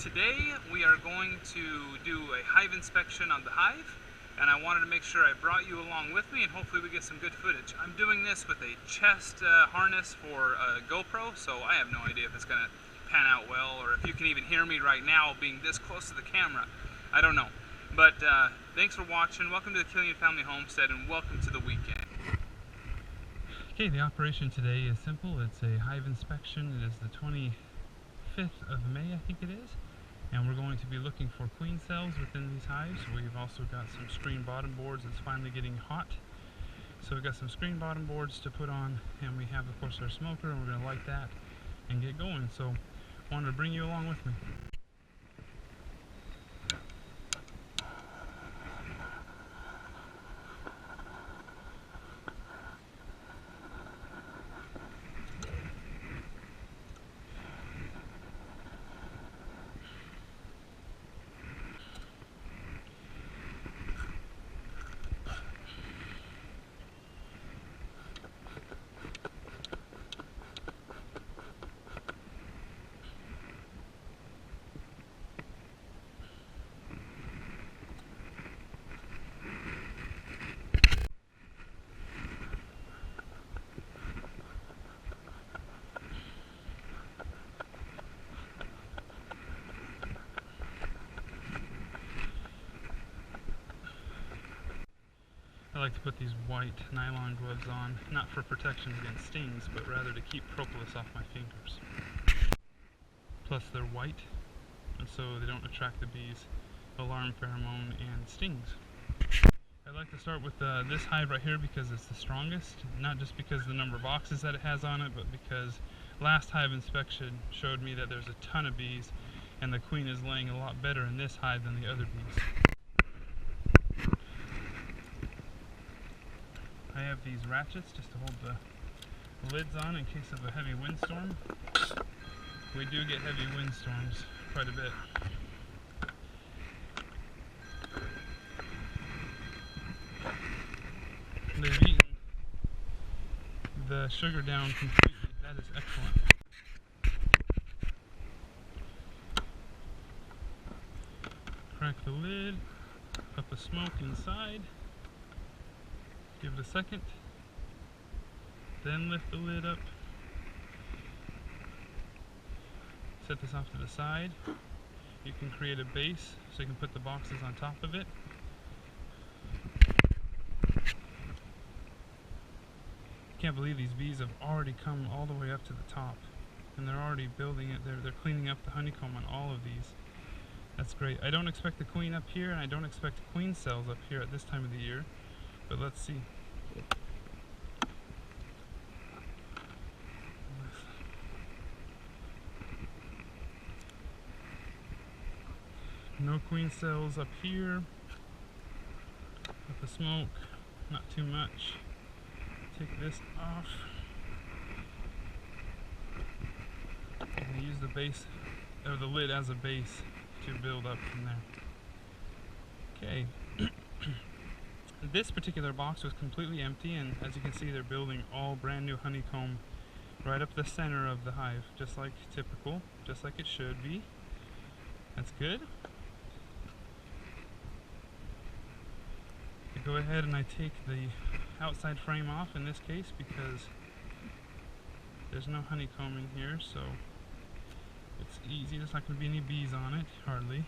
Today we are going to do a hive inspection on the hive, and I wanted to make sure I brought you along with me and hopefully we get some good footage. I'm doing this with a chest harness for a GoPro, so I have no idea if it's going to pan out well or if you can even hear me right now being this close to the camera. I don't know. But thanks for watching. Welcome to the Culling Family Homestead and welcome to the weekend. Okay, the operation today is simple. It's a hive inspection. It is the 25th of May, I think it is. And we're going to be looking for queen cells within these hives. We've also got some screen bottom boards. It's finally getting hot. So we've got some screen bottom boards to put on, and we have, of course, our smoker, and we're going to light that and get going. So I wanted to bring you along with me. I like to put these white nylon gloves on, not for protection against stings, but rather to keep propolis off my fingers. Plus they're white, and so they don't attract the bees' alarm pheromone and stings. I like to start with this hive right here because it's the strongest, not just because of the number of boxes that it has on it, but because last hive inspection showed me that there's a ton of bees, and the queen is laying a lot better in this hive than the other bees. I have these ratchets just to hold the lids on in case of a heavy windstorm. We do get heavy windstorms quite a bit. They've eaten the sugar down completely. That is excellent. Crack the lid, put the smoke inside. Give it a second, then lift the lid up, set this off to the side. You can create a base so you can put the boxes on top of it. Can't believe these bees have already come all the way up to the top and they're already building it. They're cleaning up the honeycomb on all of these. That's great. I don't expect the queen up here and I don't expect queen cells up here at this time of the year. But let's see. No queen cells up here. With the smoke, not too much. Take this off. And use the base, or the lid as a base to build up from there. Okay. This particular box was completely empty, and as you can see they're building all brand new honeycomb right up the center of the hive, just like typical, just like it should be. That's good. I go ahead and I take the outside frame off in this case because there's no honeycomb in here, so it's easy. There's not going to be any bees on it, hardly.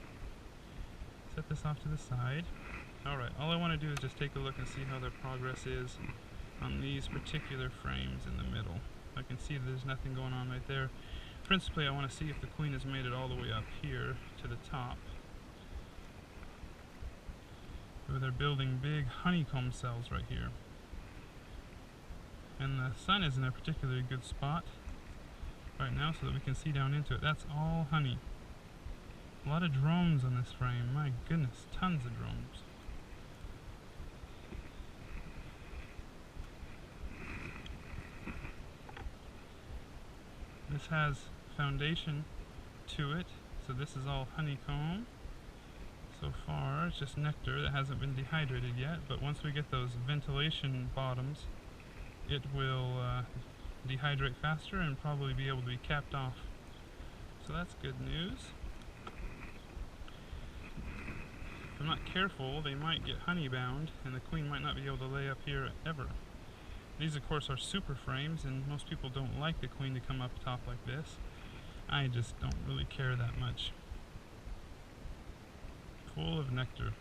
Set this off to the side. Alright, all I want to do is just take a look and see how their progress is on these particular frames in the middle. I can see that there's nothing going on right there. Principally, I want to see if the queen has made it all the way up here to the top, where they're building big honeycomb cells right here. And the sun is in a particularly good spot right now so that we can see down into it. That's all honey. A lot of drones on this frame. My goodness, tons of drones. This has foundation to it, so this is all honeycomb. So far, it's just nectar that hasn't been dehydrated yet, but once we get those ventilation bottoms, it will dehydrate faster and probably be able to be capped off. So that's good news. I'm not careful, they might get honey bound and the queen might not be able to lay up here ever. These of course are super frames, and most people don't like the queen to come up top like this. I just don't really care that much. Full of nectar.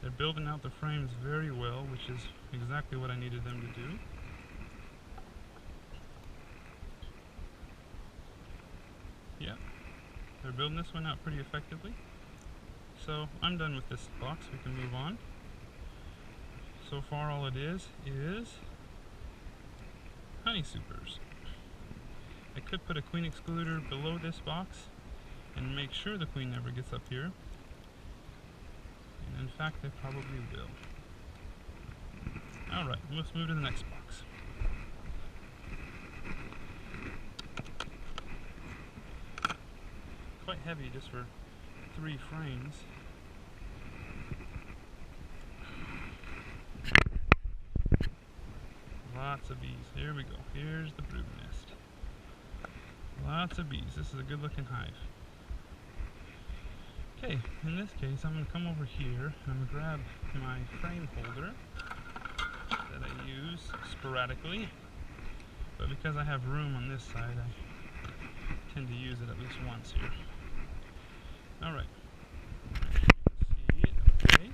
They're building out the frames very well, which is exactly what I needed them to do. Yeah, they're building this one out pretty effectively. So I'm done with this box, we can move on. So far all it is honey supers. I could put a queen excluder below this box and make sure the queen never gets up here. And in fact, they probably will. Alright, let's move to the next box. Quite heavy just for 3 frames. Lots of bees. Here we go. Here's the brood nest. Lots of bees. This is a good looking hive. Okay, in this case I'm going to come over here and I'm going to grab my frame holder that I use sporadically, but because I have room on this side I tend to use it at least once here. Alright, see it, okay.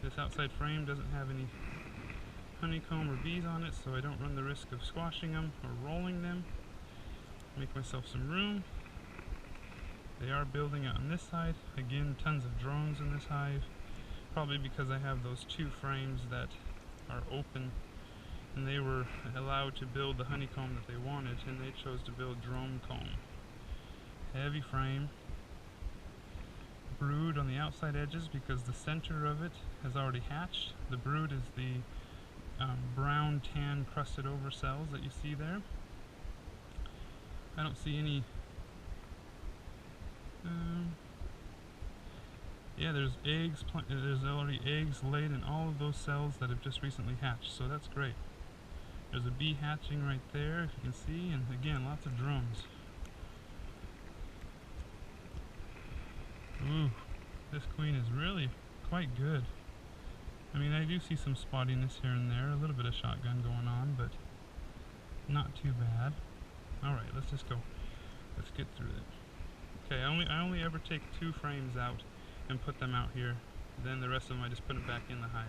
This outside frame doesn't have any honeycomb or bees on it, so I don't run the risk of squashing them or rolling them. Make myself some room. They are building out on this side. Again, tons of drones in this hive, probably because I have those 2 frames that are open and they were allowed to build the honeycomb that they wanted, and they chose to build drone comb. Heavy frame. Brood on the outside edges because the center of it has already hatched. The brood is the brown tan crusted over cells that you see there. I don't see any yeah, there's eggs, there's already eggs laid in all of those cells that have just recently hatched, so that's great. There's a bee hatching right there, if you can see, and again, lots of drones. Ooh, this queen is really quite good. I mean, I do see some spottiness here and there, a little bit of shotgun going on, but not too bad. Alright, let's just go. Let's get through it. Okay, I only ever take 2 frames out and put them out here. Then the rest of them I just put them back in the hive.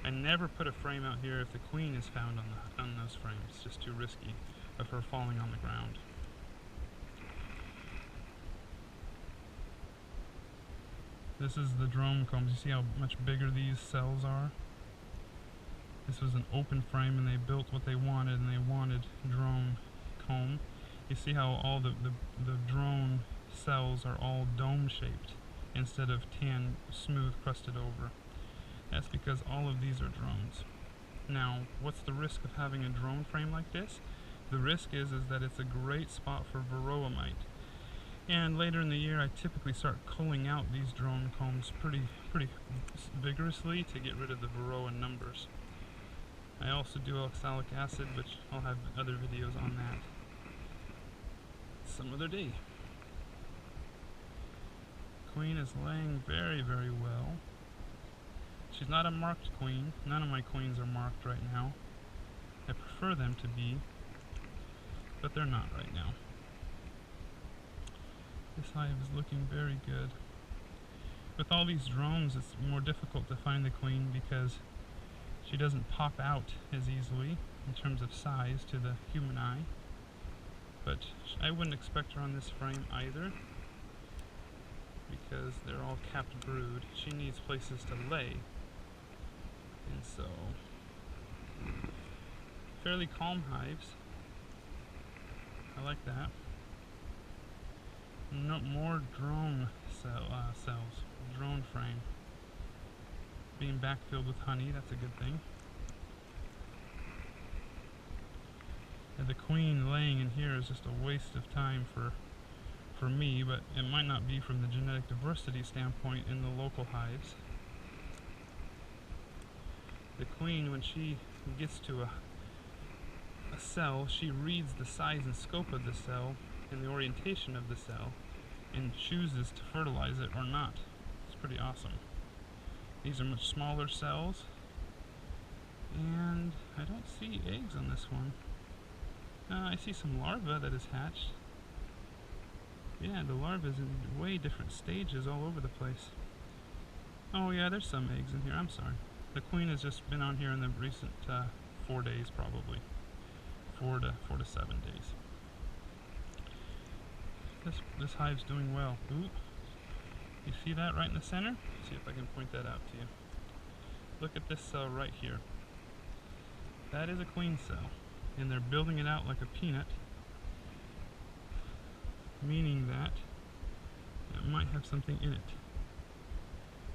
I never put a frame out here if the queen is found on those frames. It's just too risky of her falling on the ground. This is the drone combs. You see how much bigger these cells are? This was an open frame and they built what they wanted, and they wanted drone comb. You see how all the drone cells are all dome shaped instead of tan smooth crusted over. That's because all of these are drones. Now, what's the risk of having a drone frame like this? The risk is that it's a great spot for varroa mite. And later in the year I typically start culling out these drone combs pretty vigorously to get rid of the varroa numbers. I also do oxalic acid, which I'll have other videos on that some other day. Queen is laying very, very well. She's not a marked queen. None of my queens are marked right now. I prefer them to be, but they're not right now. This hive is looking very good. With all these drones, it's more difficult to find the queen because she doesn't pop out as easily in terms of size to the human eye. But I wouldn't expect her on this frame either, because they're all capped brood. She needs places to lay. And so, fairly calm hives. I like that. No more drone cells, drone frame. Being backfilled with honey, that's a good thing. And the queen laying in here is just a waste of time for me, but it might not be from the genetic diversity standpoint in the local hives. The queen, when she gets to a cell, she reads the size and scope of the cell and the orientation of the cell and chooses to fertilize it or not. pretty awesome. These are much smaller cells, and I don't see eggs on this one. I see some larvae that is hatched. Yeah, the larvae is in way different stages all over the place. Oh yeah, there's some eggs in here, I'm sorry. The queen has just been on here in the recent 4 days probably. 4 to 7 days. This hive's doing well. Ooh, you see that right in the center? See if I can point that out to you. Look at this cell right here. That is a queen cell, and they're building it out like a peanut, meaning that it might have something in it.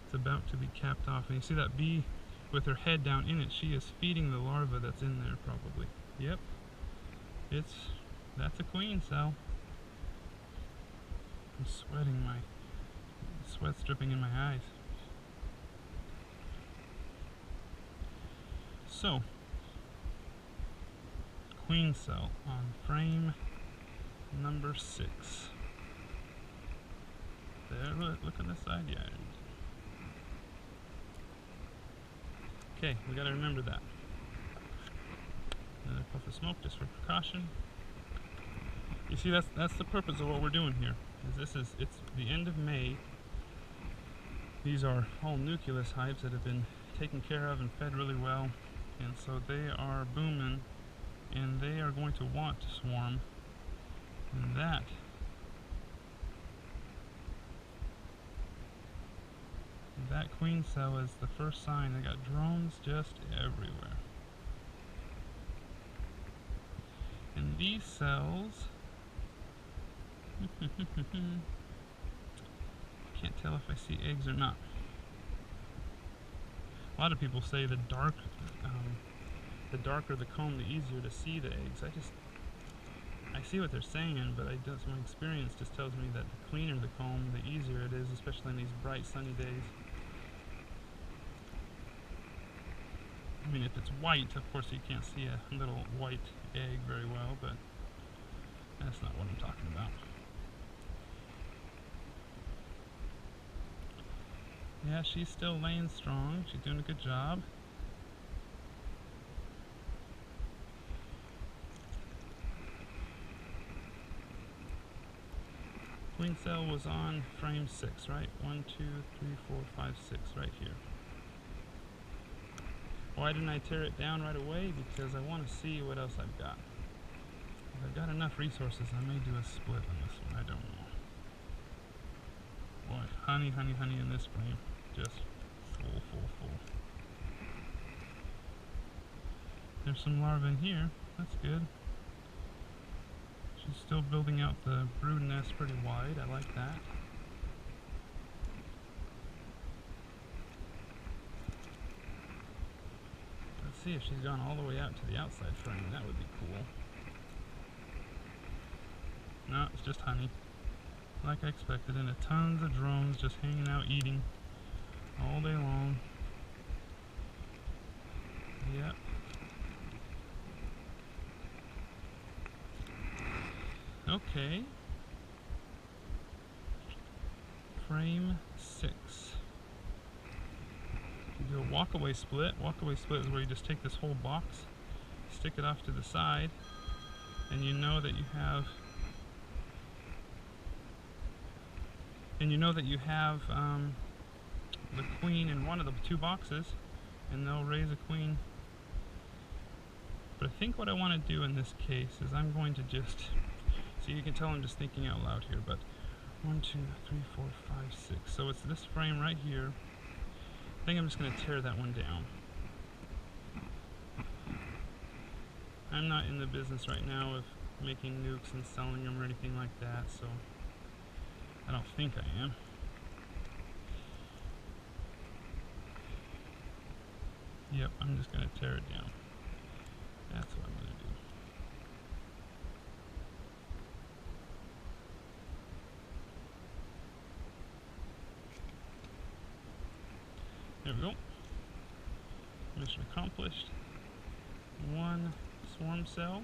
It's about to be capped off, and you see that bee with her head down in it. She is feeding the larva that's in there probably. Yep, that's a queen cell. I'm sweating, my sweat's dripping in my eyes. So, queen cell on frame number 6. There, look on this side, yeah. Okay, we gotta remember that. Another puff of smoke just for precaution. You see, that's the purpose of what we're doing here. It's the end of May. These are all nucleus hives that have been taken care of and fed really well, and so they are booming, and they are going to want to swarm. And that queen cell is the first sign. They got drones just everywhere. And these cells, can't tell if I see eggs or not. A lot of people say the darker the comb, the easier to see the eggs. I see what they're saying, but my experience just tells me that the cleaner the comb, the easier it is, especially in these bright sunny days. I mean, if it's white, of course you can't see a little white egg very well, but that's not what I'm talking about. Yeah, she's still laying strong. She's doing a good job. Queen cell was on frame 6, right? 1, 2, 3, 4, 5, 6, right here. Why didn't I tear it down right away? Because I want to see what else I've got. If I've got enough resources, I may do a split on this one. I don't know. Boy, honey, honey, honey in this frame. Just full, full, full. There's some larvae in here. That's good. She's still building out the brood nest pretty wide. I like that. Let's see if she's gone all the way out to the outside frame. That would be cool. No, it's just honey. Like I expected, and tons of drones just hanging out eating all day long. Yep. Okay. Frame 6. You do a walk-away split. Walk-away split is where you just take this whole box, stick it off to the side, and you know that you have the queen in one of the 2 boxes, and they'll raise a queen. But I think what I want to do in this case is I'm going to just, so you can tell I'm just thinking out loud here, but 1, 2, 3, 4, 5, 6. So it's this frame right here. I think I'm just going to tear that one down. I'm not in the business right now of making nukes and selling them or anything like that, so I don't think I am. Yep, I'm just going to tear it down. That's what I'm going to do. There we go. Mission accomplished. 1 swarm cell.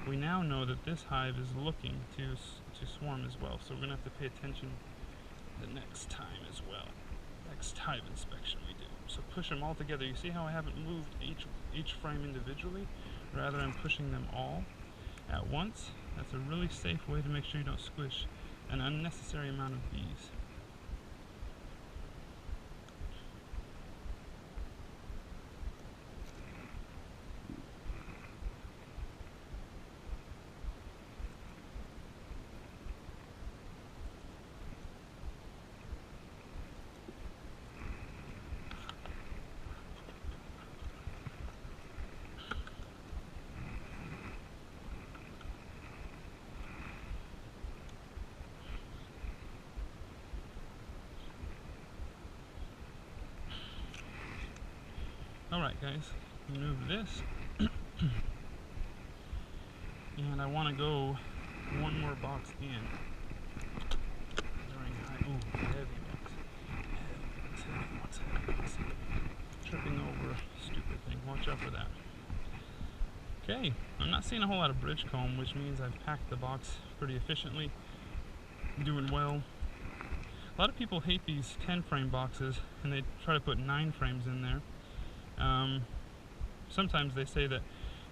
We now know that this hive is looking to swarm as well, so we're going to have to pay attention the next time as well. next hive inspection we do. So push them all together. You see how I haven't moved each frame individually? Rather, I'm pushing them all at once. That's a really safe way to make sure you don't squish an unnecessary amount of bees. Alright guys, remove this. And I want to go one more box in. Ooh, heavy box. Tripping over, stupid thing. Watch out for that. Okay, I'm not seeing a whole lot of bridge comb, which means I've packed the box pretty efficiently. Doing well. A lot of people hate these 10 frame boxes and they try to put 9 frames in there. Sometimes they say that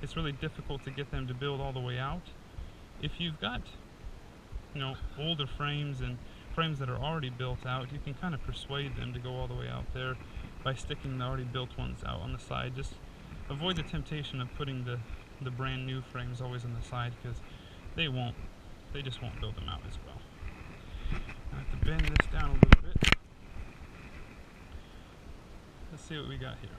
it's really difficult to get them to build all the way out. If you've got, older frames and frames that are already built out, you can kind of persuade them to go all the way out there by sticking the already built ones out on the side. Just avoid the temptation of putting the brand new frames always on the side, because they just won't build them out as well. I have to bend this down a little bit. Let's see what we got here.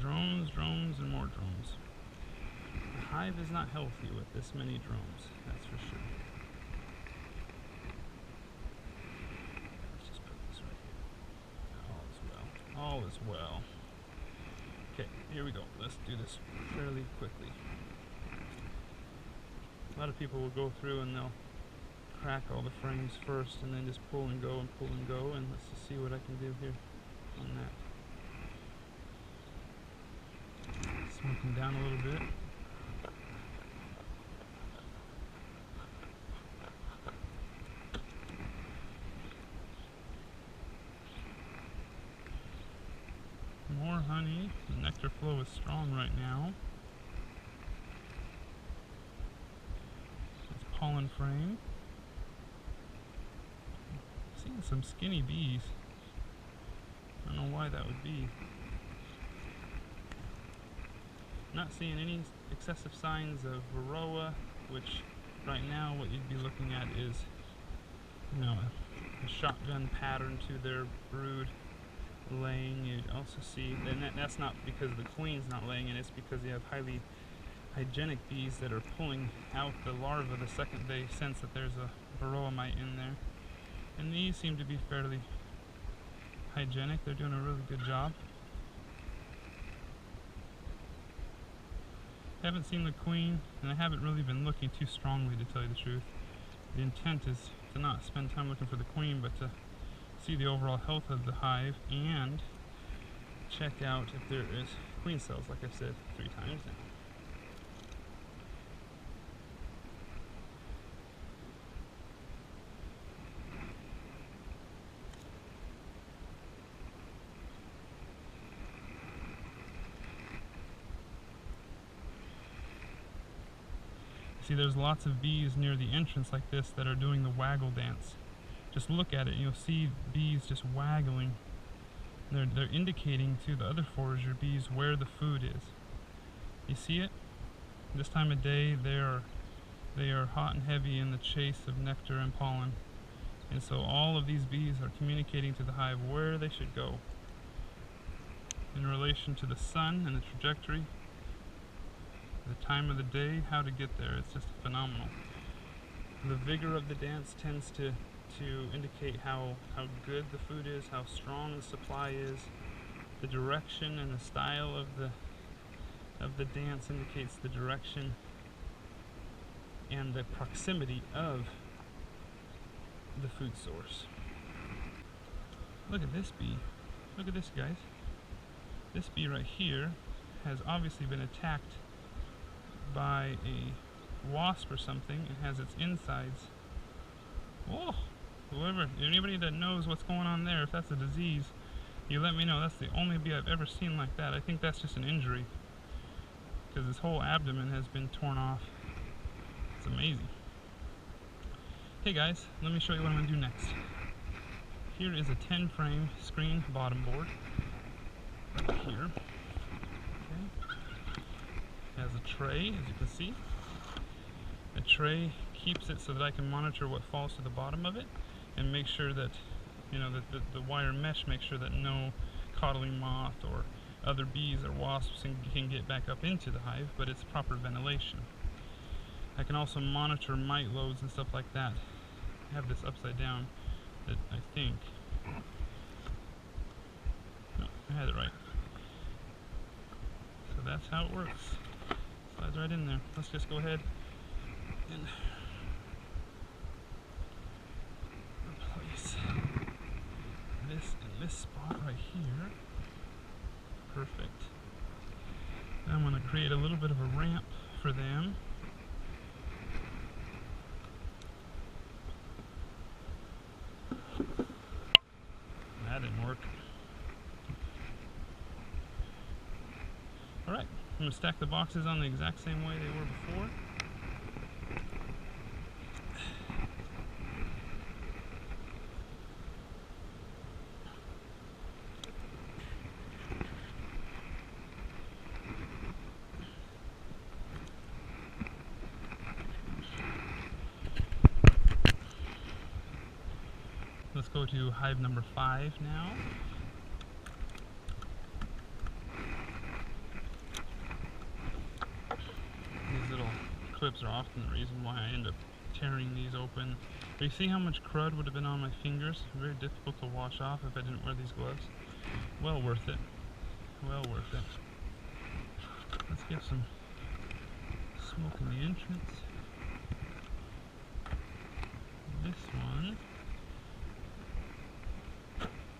Drones, and more drones. The hive is not healthy with this many drones, that's for sure. Let's just put this right here. All is well. Okay, here we go. Let's do this fairly quickly. A lot of people will go through and they'll crack all the frames first and then just pull and go, and let's just see what I can do here on that. Smoking down a little bit. More honey. The nectar flow is strong right now. It's pollen frame. I'm seeing some skinny bees. I don't know why that would be. Not seeing any excessive signs of varroa, which right now what you'd be looking at is, a shotgun pattern to their brood laying. You'd also see, and that's not because the queen's not laying in, it's because you have highly hygienic bees that are pulling out the larva the second they sense that there's a varroa mite in there. And these seem to be fairly hygienic. They're doing a really good job. Haven't seen the queen, and I haven't really been looking too strongly, to tell you the truth. The intent is to not spend time looking for the queen, but to see the overall health of the hive and check out if there is queen cells, like I've said 3 times now. See, there's lots of bees near the entrance like this that are doing the waggle dance. Just look at it, you'll see bees just waggling. They're indicating to the other forager bees where the food is. You see it? This time of day they are hot and heavy in the chase of nectar and pollen. And so all of these bees are communicating to the hive where they should go in relation to the sun and the trajectory, the time of the day, how to get there. It's just phenomenal. The vigor of the dance tends to indicate how good the food is, how strong the supply is. The direction and the style of the dance indicates the direction and the proximity of the food source. Look at this bee. Look at this, guys. This bee right here has obviously been attacked by a wasp or something and has its insides. Oh, anybody that knows what's going on there, if that's a disease, you let me know. That's the only bee I've ever seen like that. I think that's just an injury, because his whole abdomen has been torn off. It's amazing. Hey guys, let me show you what I'm going to do next. Here is a 10 frame screen bottom board. Right here. Okay. It has a tray, as you can see. The tray keeps it so that I can monitor what falls to the bottom of it and make sure that, that the wire mesh makes sure that no coddling moth or other bees or wasps can get back up into the hive, but it's proper ventilation. I can also monitor mite loads and stuff like that. I have this upside down that I think, no, I had it right. So that's how it works. Slides right in there. Let's just go ahead and replace this in this spot right here. Perfect. Now I'm going to create a little bit of a ramp for them. That didn't work. Alright, I'm going to stack the boxes on the exact same way they were before. Let's go to hive number 5 now. These little clips are often the reason why I end up tearing these open. But you see how much crud would have been on my fingers? Very difficult to wash off if I didn't wear these gloves. Well worth it. Well worth it. Let's get some smoke in the entrance. This one.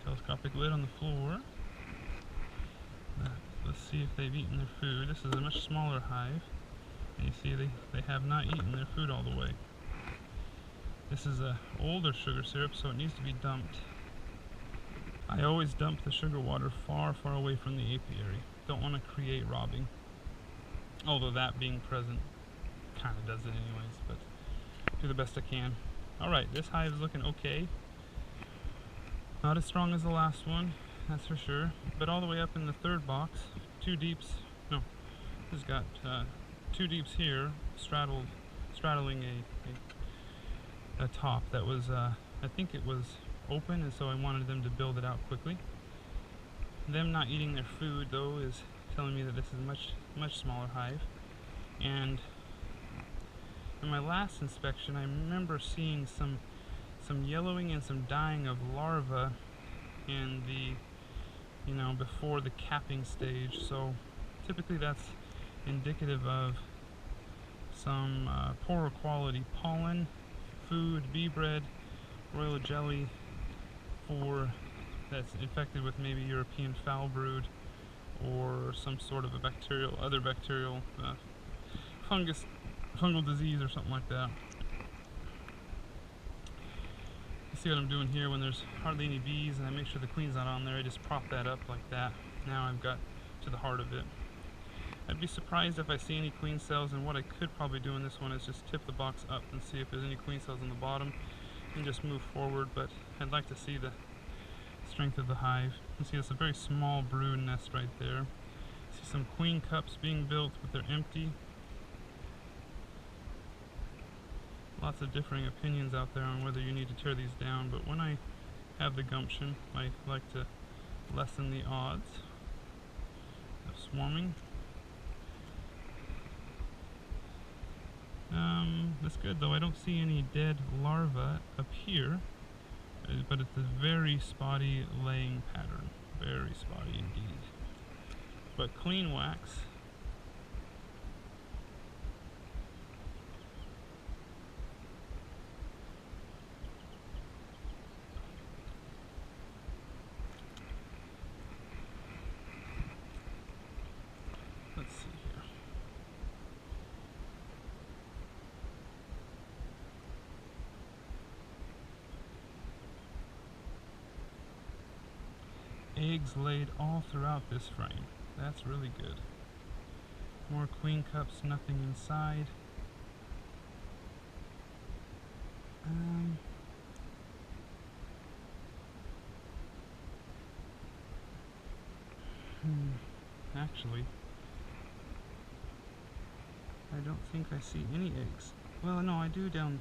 Telescopic lid on the floor. Let's see if they've eaten their food. This is a much smaller hive. And you see they have not eaten their food all the way. This is a older sugar syrup, so it needs to be dumped. I always dump the sugar water far, far away from the apiary. Don't want to create robbing. Although that being present kind of does it anyways, but do the best I can. Alright, this hive is looking okay. Not as strong as the last one, that's for sure. But all the way up in the third box, two deeps, no, this has got two deeps here, straddling a top that was, I think it was open, and so I wanted them to build it out quickly. Them not eating their food, though, is telling me that this is a much smaller hive. And in my last inspection, I remember seeing some yellowing and some dying of larvae in the, before the capping stage. So typically that's indicative of some poorer quality pollen, food, bee bread, royal jelly that's infected with maybe European foul brood or some sort of a other bacterial fungal disease or something like that. See what I'm doing here when there's hardly any bees and I make sure the queen's not on there. I just prop that up like that. Now I've got to the heart of it. I'd be surprised if I see any queen cells, and what I could probably do in this one is just tip the box up and see if there's any queen cells on the bottom and just move forward, but I'd like to see the strength of the hive. You see it's a very small brood nest right there. See some queen cups being built, but they're empty. Lots of differing opinions out there on whether you need to tear these down, but when I have the gumption, I like to lessen the odds of swarming. That's good, though. I don't see any dead larvae up here, but it's a very spotty laying pattern. Very spotty indeed. But clean wax. eggs laid all throughout this frame. That's really good. More queen cups, nothing inside. Actually, I don't think I see any eggs. Well, no, I do down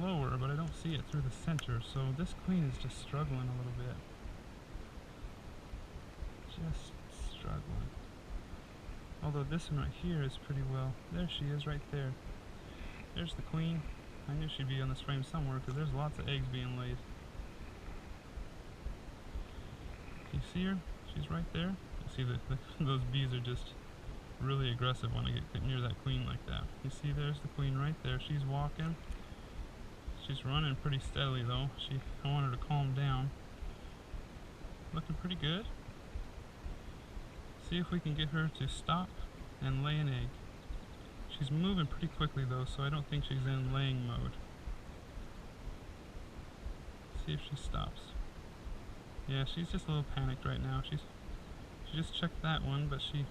lower, but I don't see it through the center, so this queen is just struggling a little bit. Just struggling. Although this one right here is pretty well. There she is right there. There's the queen. I knew she'd be on this frame somewhere because there's lots of eggs being laid. You see her? She's right there. You see those bees are just really aggressive when I get near that queen like that. You see there's the queen right there. She's walking. She's running pretty steadily though. I want her to calm down. Looking pretty good. See if we can get her to stop and lay an egg. She's moving pretty quickly though, so I don't think she's in laying mode. See if she stops. Yeah, she's just a little panicked right now. She just checked that one, but she's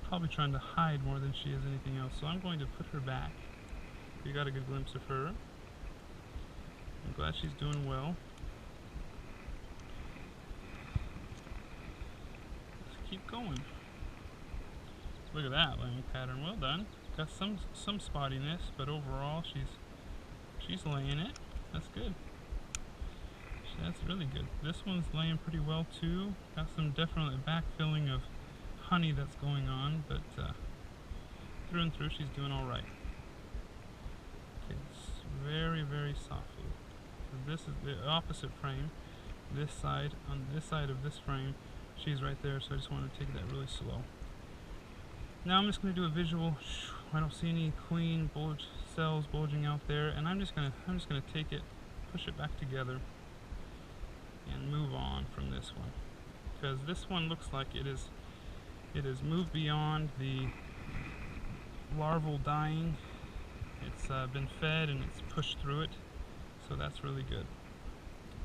probably trying to hide more than she is anything else. So I'm going to put her back. You got a good glimpse of her. I'm glad she's doing well. Let's keep going. Look at that laying pattern. Well done. Got some spottiness, but overall she's laying it. That's good. That's really good. This one's laying pretty well too. Got some definitely backfilling of honey that's going on, but through and through she's doing all right. Okay, very, very softly. So this is the opposite frame. This side, on this side of this frame, she's right there, so I just want to take that really slow. Now I'm just going to do a visual. I don't see any queen cells bulging out there, and I'm just going to take it, push it back together, and move on from this one, because this one looks like it has moved beyond the larval dying. It's been fed and it's pushed through it, so that's really good.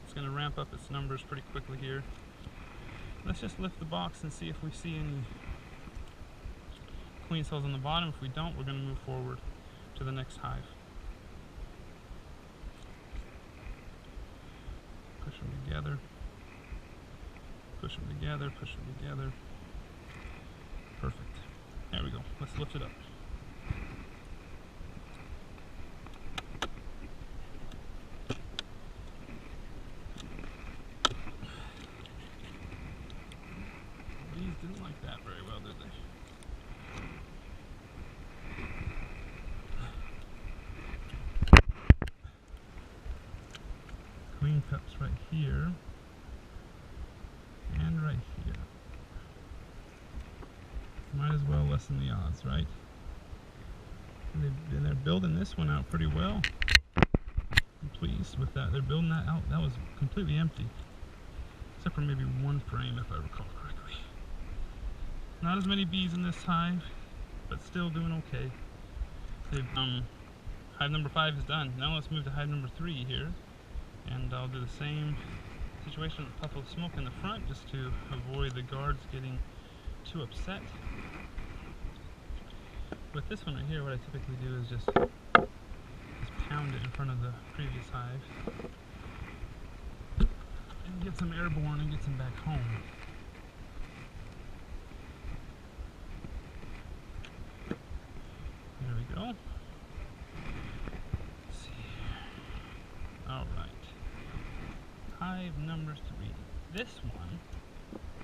It's going to ramp up its numbers pretty quickly here. Let's just lift the box and see if we see any queen cells on the bottom. If we don't, we're going to move forward to the next hive. Push them together. Push them together, push them together. Perfect. There we go. Let's lift it up. Bees didn't like that very well, did they? Queen cups right here and right here. Might as well lessen the odds, right? And they're building this one out pretty well. I'm pleased with that. They're building that out. That was completely empty, except for maybe one frame if I recall correctly. Not as many bees in this hive, but still doing okay. They've, hive number 5 is done. Now let's move to hive number 3 here. And I'll do the same situation with a puff of smoke in the front just to avoid the guards getting too upset. With this one right here, what I typically do is just pound it in front of the previous hive and get some airborne and get some back home. There we go. Let's see. Alright. Hive number 3. This one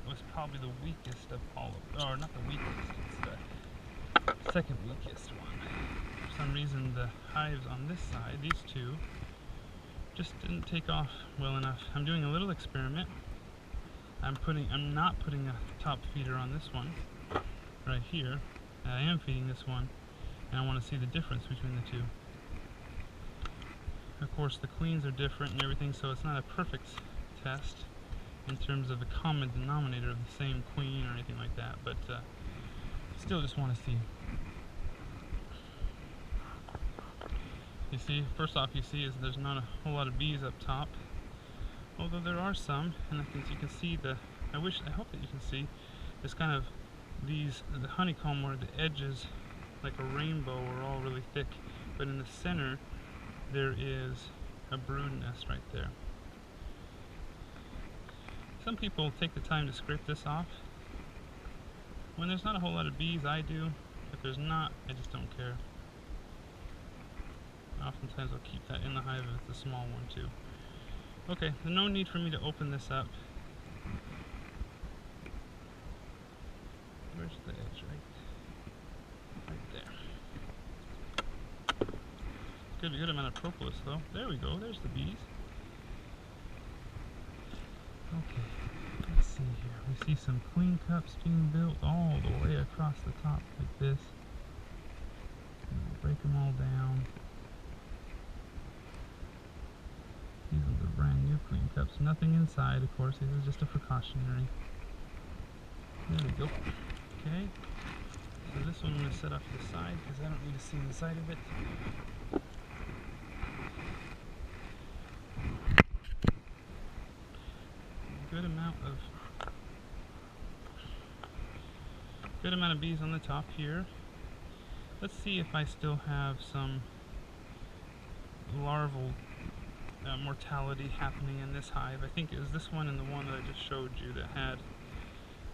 was probably the weakest of all of them. Or not the weakest, it's the second weakest one. For some reason the hives on this side, these two, just didn't take off well enough. I'm doing a little experiment. I'm not putting a top feeder on this one right here. I am feeding this one, and I want to see the difference between the two. Of course, the queens are different and everything, so it's not a perfect test in terms of the common denominator of the same queen or anything like that, but still just want to see. You see, first off, you see is there's not a whole lot of bees up top. Although there are some, and you can see I hope that you can see, it's kind of the honeycomb where the edges, like a rainbow, are all really thick, but in the center there is a brood nest right there. Some people take the time to scrape this off. When there's not a whole lot of bees, I do. If there's not, I just don't care. Oftentimes I'll keep that in the hive if it's a small one too. Okay, there's no need for me to open this up. Where's the edge? Right there. Good amount of propolis though. There we go, there's the bees. Okay, let's see here. We see some queen cups being built all the way across the top like this. And we'll break them all down. These are the brand new queen cups. Nothing inside, of course. This is just a precautionary. There we go. Okay. So this one I'm going to set off to the side because I don't need to see inside of it. Good amount of bees on the top here. Let's see if I still have some larval mortality happening in this hive. I think it was this one and the one that I just showed you that had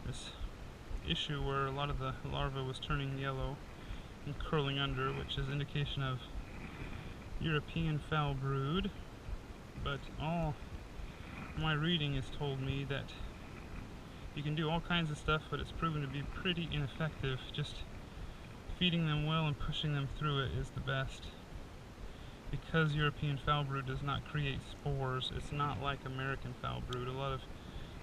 this issue where a lot of the larvae was turning yellow and curling under, which is indication of European foul brood. But all my reading has told me that you can do all kinds of stuff, but it's proven to be pretty ineffective. Just feeding them well and pushing them through it is the best. Because European foul brood does not create spores, it's not like American foul brood. A lot of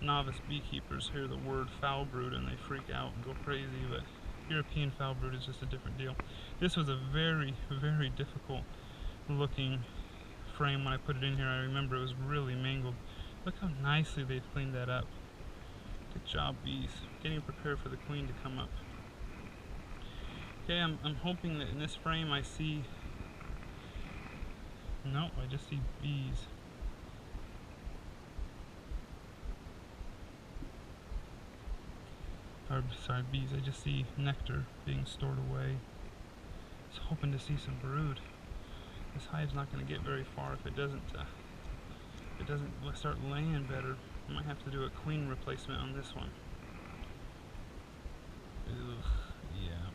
novice beekeepers hear the word foul brood and they freak out and go crazy, but European foul brood is just a different deal. This was a very, very difficult looking frame when I put it in here. I remember it was really mangled. Look how nicely they've cleaned that up. Good job, bees. Getting prepared for the queen to come up. Okay, I'm hoping that in this frame I see... No, I just see bees. Or, sorry, bees. I just see nectar being stored away. I was hoping to see some brood. This hive's not going to get very far if it doesn't start laying better. I might have to do a queen replacement on this one. Ugh, yeah.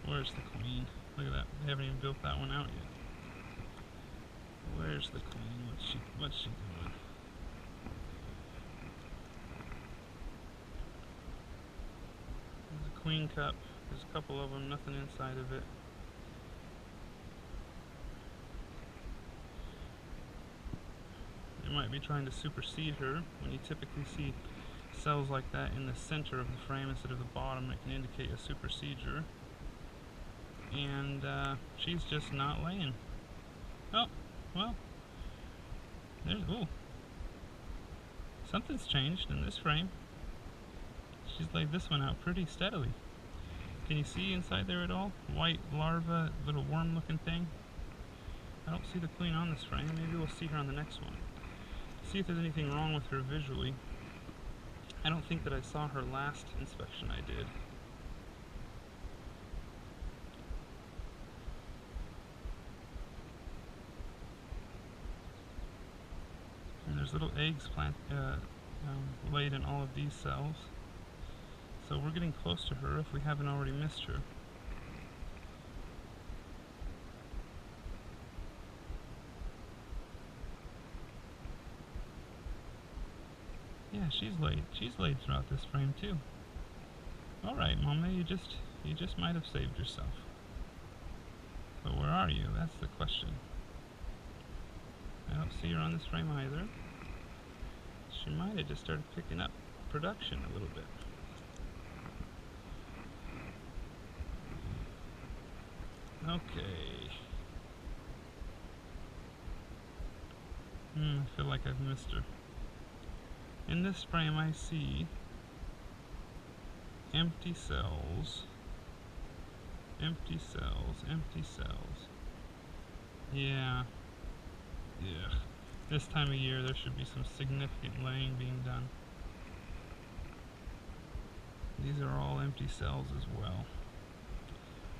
Where's the queen? Look at that. They haven't even built that one out yet. Where's the queen? What's she doing? There's a queen cup. There's a couple of them, nothing inside of it. They might be trying to supersede her. When you typically see cells like that in the center of the frame instead of the bottom, it can indicate a supersedure. And she's just not laying. Oh, well, there's, ooh, something's changed in this frame. She's laid this one out pretty steadily. Can you see inside there at all? White larva, little worm looking thing. I don't see the queen on this frame. Maybe we'll see her on the next one. See if there's anything wrong with her visually. I don't think that I saw her last inspection I did. And there's little eggs laid in all of these cells. So we're getting close to her if we haven't already missed her. Yeah, she's laid throughout this frame too. Alright, Mama, you just might have saved yourself. But where are you? That's the question. I don't see her on this frame either. She might have just started picking up production a little bit. Okay. I feel like I've missed her. In this frame I see empty cells, empty cells, empty cells. Yeah. this time of year there should be some significant laying being done. These are all empty cells as well.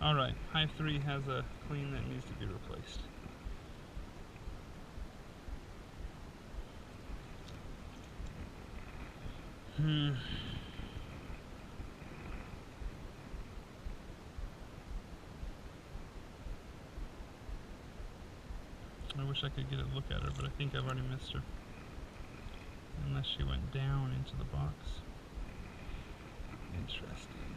Alright, Hive 3 has a queen that needs to be replaced. I wish I could get a look at her, but I think I've already missed her. Unless she went down into the box. Interesting.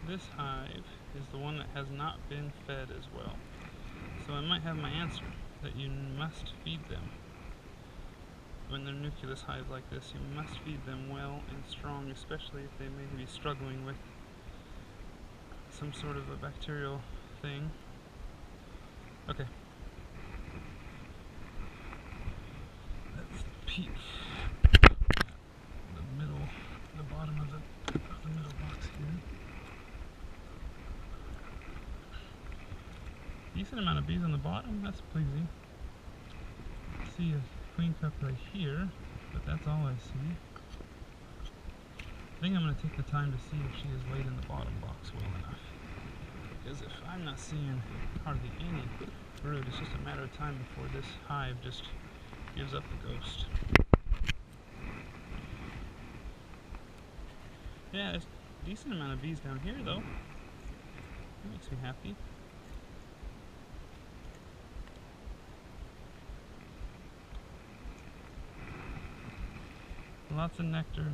This hive is the one that has not been fed as well. So I might have my answer, that you must feed them. When they're nucleus hives like this, you must feed them well and strong, especially if they may be struggling with some sort of a bacterial thing. Okay. Let's peek the bottom of the middle box here. Decent amount of bees on the bottom, that's pleasing. See a queen cup right here, but that's all I see. I think I'm going to take the time to see if she is laid in the bottom box well enough. Because if I'm not seeing hardly any brood, it's just a matter of time before this hive just gives up the ghost. Yeah, there's a decent amount of bees down here though. That makes me happy. Lots of nectar,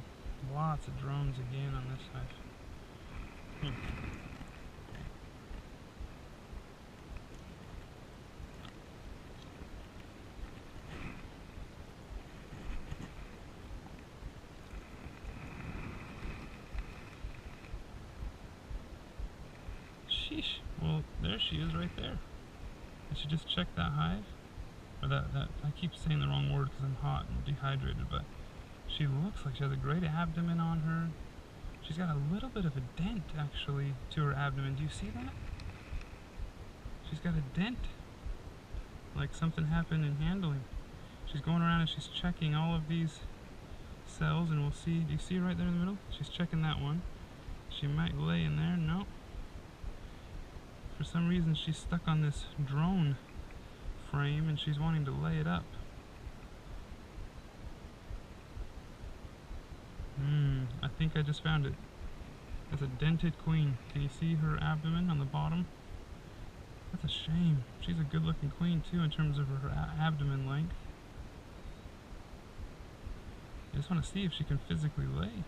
lots of drones again on this hive. Sheesh. Well, there she is right there. I should just check that hive. Or that I keep saying the wrong word because I'm hot and dehydrated, but she looks like she has a great abdomen on her. She's got a little bit of a dent, actually, to her abdomen. Do you see that? She's got a dent. Like something happened in handling. She's going around and she's checking all of these cells, and we'll see. Do you see right there in the middle? She's checking that one. She might lay in there. No. For some reason, she's stuck on this drone frame, and she's wanting to lay it up. I think I just found it. It's a dented queen. Can you see her abdomen on the bottom? That's a shame. She's a good looking queen too in terms of her abdomen length. I just want to see if she can physically lay.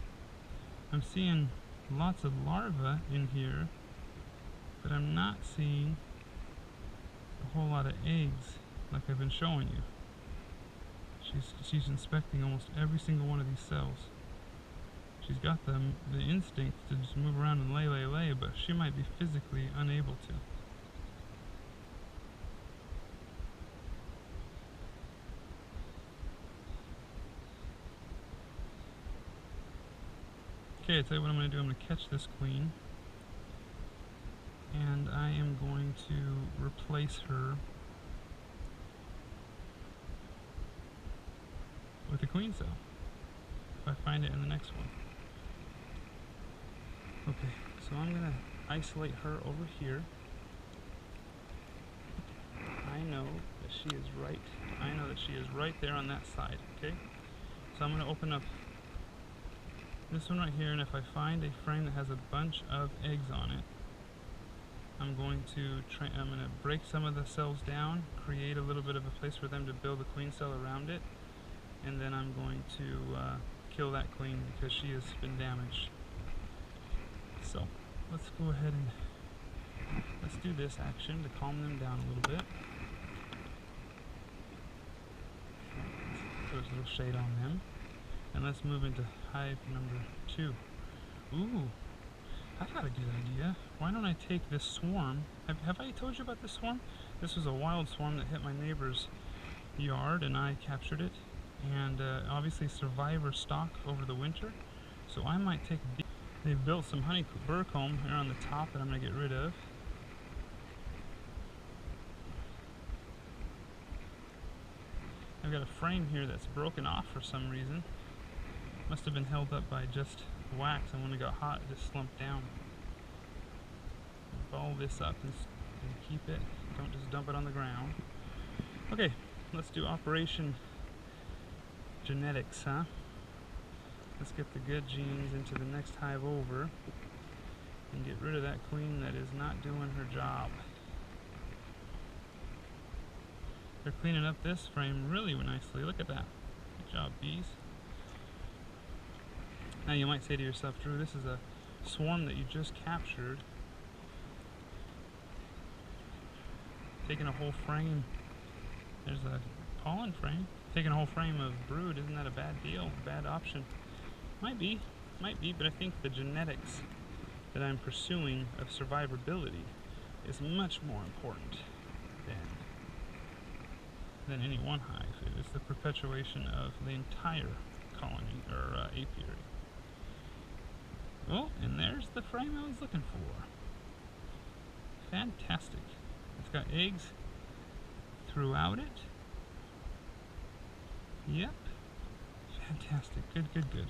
I'm seeing lots of larvae in here, but I'm not seeing a whole lot of eggs like I've been showing you. She's inspecting almost every single one of these cells. She's got the instinct to just move around and lay, but she might be physically unable to. Okay, I'll tell you what I'm going to do. I'm going to catch this queen, and I am going to replace her with a queen cell, if I find it in the next one. Okay, so I'm going to isolate her over here. I know that she is right there on that side, okay? So I'm going to open up this one right here, and if I find a frame that has a bunch of eggs on it, I'm going to break some of the cells down, create a little bit of a place for them to build a queen cell around it, and then I'm going to kill that queen because she has been damaged. So let's go ahead and let's do this action to calm them down a little bit. Put a little shade on them, and let's move into hive number 2. Ooh, I got a good idea. Why don't I take this swarm? Have I told you about this swarm? This was a wild swarm that hit my neighbor's yard, and I captured it. And obviously survivor stock over the winter. So I might take a deep. They've built some honey burr comb here on the top that I'm going to get rid of. I've got a frame here that's broken off for some reason. Must have been held up by just wax, and when it got hot it just slumped down. Ball this up and keep it. Don't just dump it on the ground. Okay, let's do Operation Genetics, huh? Let's get the good genes into the next hive over and get rid of that queen that is not doing her job. They're cleaning up this frame really nicely. Look at that. Good job, bees. Now you might say to yourself, Drew, this is a swarm that you just captured. Taking a whole frame, there's a pollen frame. Taking a whole frame of brood, isn't that a bad deal? Bad option? Might be, but I think the genetics that I'm pursuing of survivability is much more important than any one hive. It is the perpetuation of the entire colony, or apiary. Oh, and there's the frame I was looking for. Fantastic. It's got eggs throughout it. Yep. Fantastic. Good, good, good.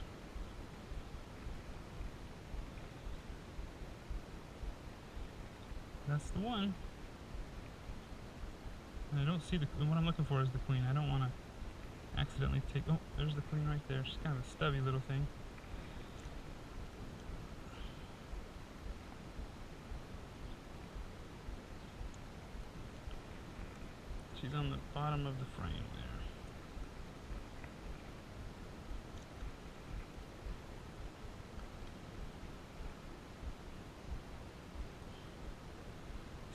That's the one. And I don't see what I'm looking for is the queen. I don't want to accidentally take... Oh, there's the queen right there. She's kind of a stubby little thing. She's on the bottom of the frame there.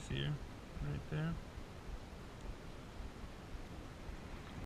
See her? Right there.